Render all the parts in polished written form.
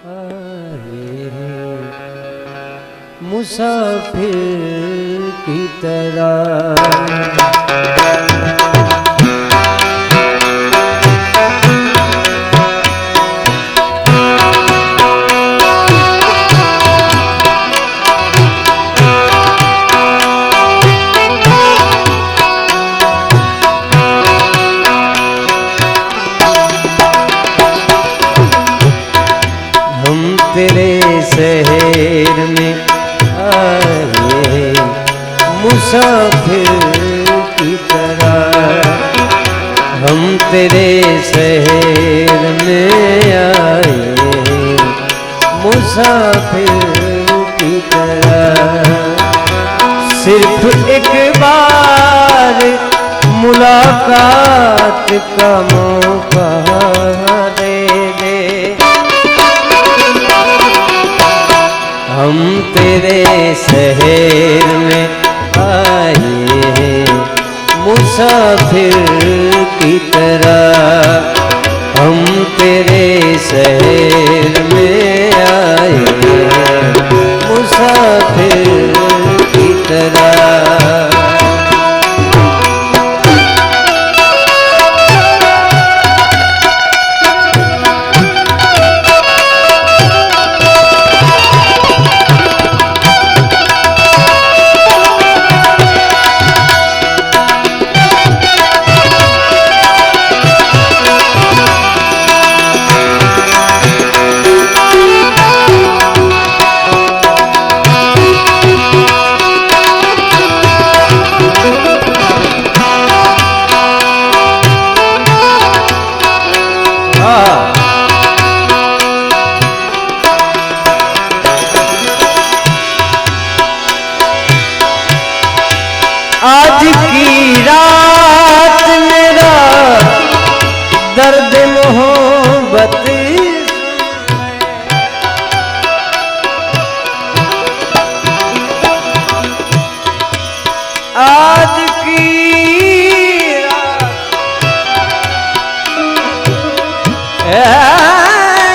आए मुसाफिर की तरह। तेरे शहर में आए मुसाफिर की तरह। हम तेरे शहर में आए मुसाफिर की तरह। सिर्फ एक बार मुलाकात का मौका दे दे। हम तेरे शहर में आए मुसाफिर की तरह। हम तेरे शहर में आए मुसाफिर की तरह। आज की रात मेरा दर्द मोहब्बत आज की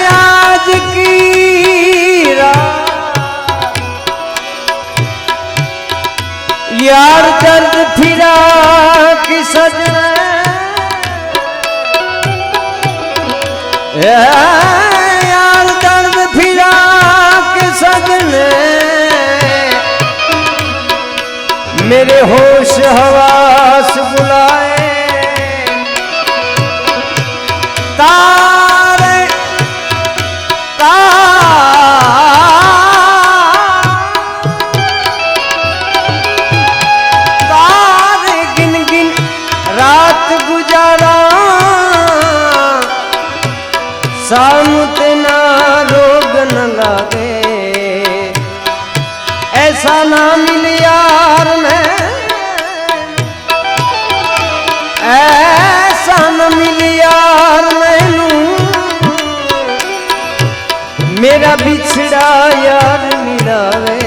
आज की रात यार दर्द फिरा कि सजना। यार दर्द फिरा कि सजने मेरे होश हवास बुलाए। तारे गिन गिन रात गुजारा। सामत ना रोग न लागे ऐसा ना मिल यार मैं। ऐसा न मिल यार मैनू मेरा बिछड़ा यार मिलावे।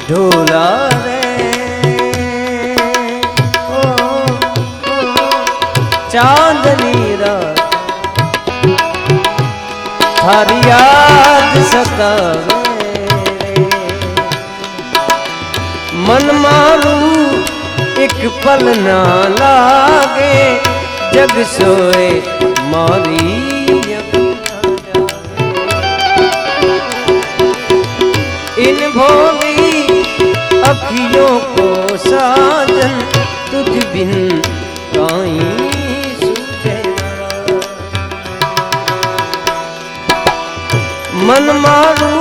ढोला चांदनी रात थारी याद सतावे। मन मारू एक पल ना लागे जग सोए मारी। इन भोली अखियों को साजन तुझ बिन काई मन मारू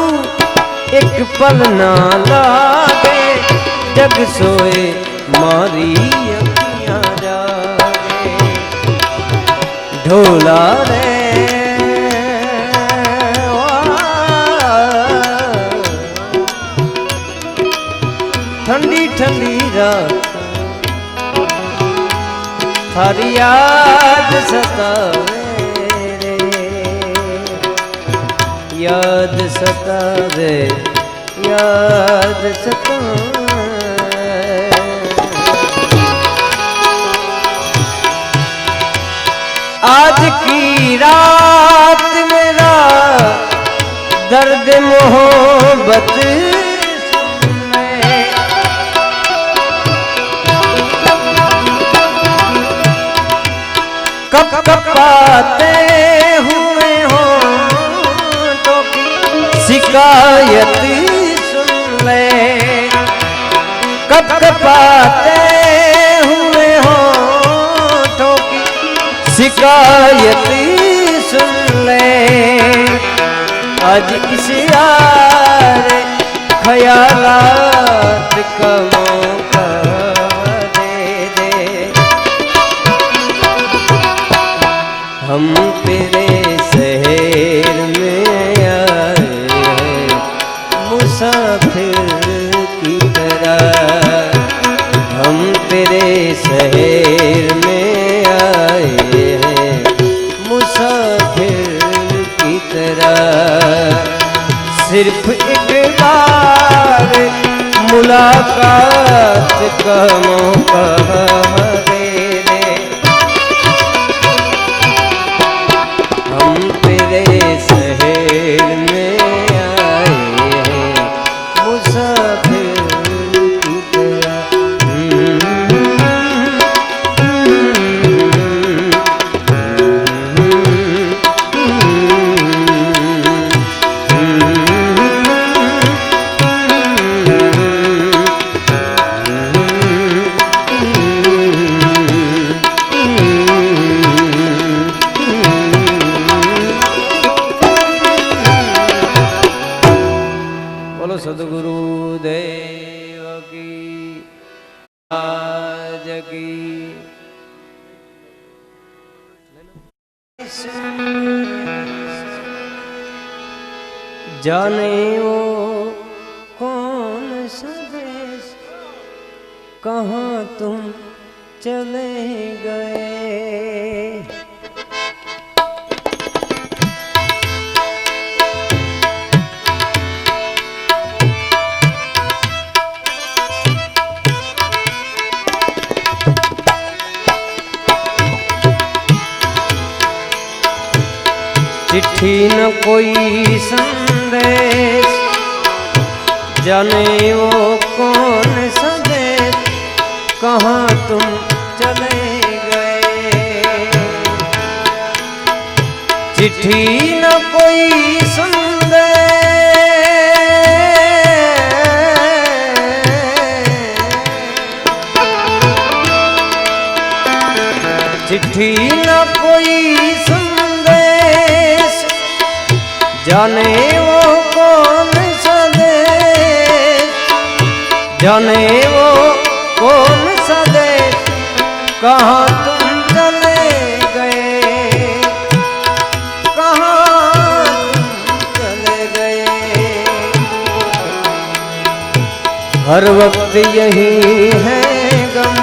एक पल ना लागे जग सोए मारी अखियां जागे। ढोला रे ठंडी ठंडी रात थारी याद सतावे। याद सतावे याद सतावे। दर्द मोहब्बत कप कपाते हुए हो तो शिकायत सुन ले, कप कपाते हुए हो तो शिकायत सुन ले। आज इस यार ख्यालात का मौका दे दे, हम तेरे शहर में आए हैं मुसाफिर की तरह, हम तेरे शहर में आए हैं मुसाफिर की तरह। सिर्फ एक बार मुलाकात का मौका दे दे, हम तेरे शहर में आए हैं मुसाफिर की तरह। सदगुरु देव की आज की। जाने वो कौन सा देश, कहाँ तुम चले गए। चिट्ठी न कोई संदेश, जाने वो कौन सा देश, कहाँ तुम चले गए। चिट्ठी न कोई संदेश, चिट्ठी न कोई संदेश, जाने वो कौन सा देश, जाने वो कौन सा देश, कहाँ तुम चले गए, कहाँ तुम चले गए। हर वक्त यही है गम,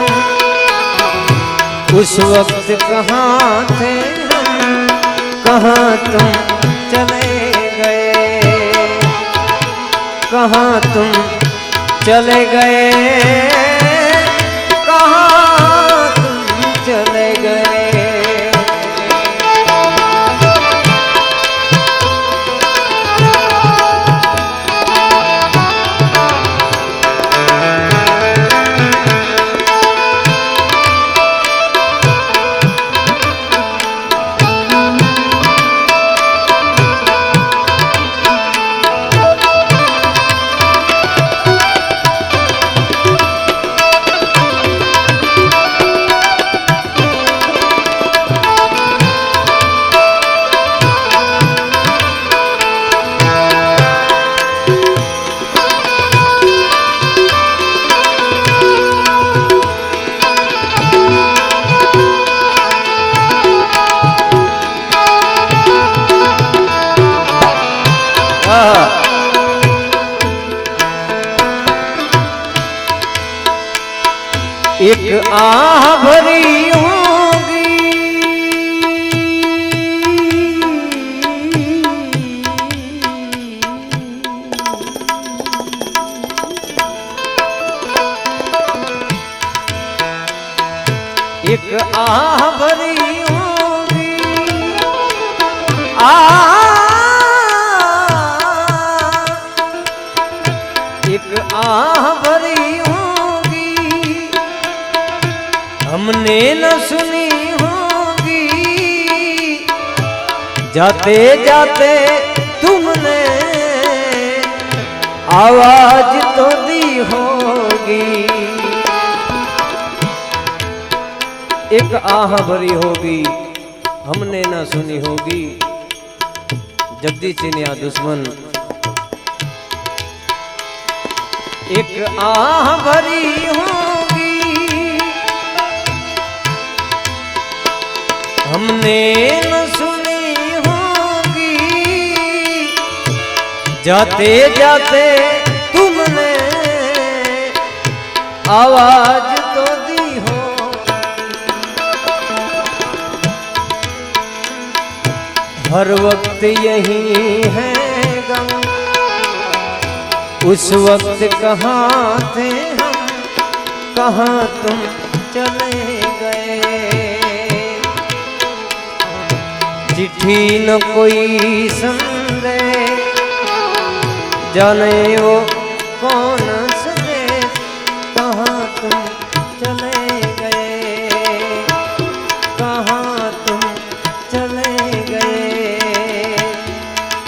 उस वक्त कहाँ थे हम, कहाँ तुम चले गए, कहाँ तुम चले गए, कहाँ तुम चले गए। एक आह भरी होगी, एक आह भरी होगी, आह भरी होगी हमने न सुनी होगी, जाते जाते तुमने आवाज तो दी होगी। एक आह भरी होगी हमने ना सुनी होगी, जगदीश चिन्या दुश्मन। एक आह भरी होगी हमने न सुनी होगी, जाते जाते तुमने आवाज तो दी हो। हर वक्त यही है गम, उस वक्त कहाँ थे हम, कहाँ तुम चले गए। चिट्ठी न कोई संदेश, जाने वो कौन संदेश, कहाँ तुम चले गए, कहाँ तुम चले गए,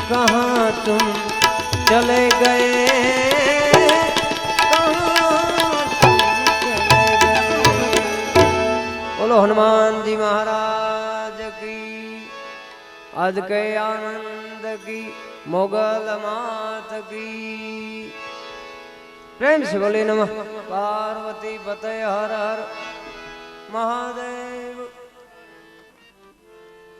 कहाँ तुम चले गए, बोलो हनुमान जी महाराज की, आज के आनंद की, मोगल मात की। प्रेम से बोले नमः पार्वती पते हर हर महादेव।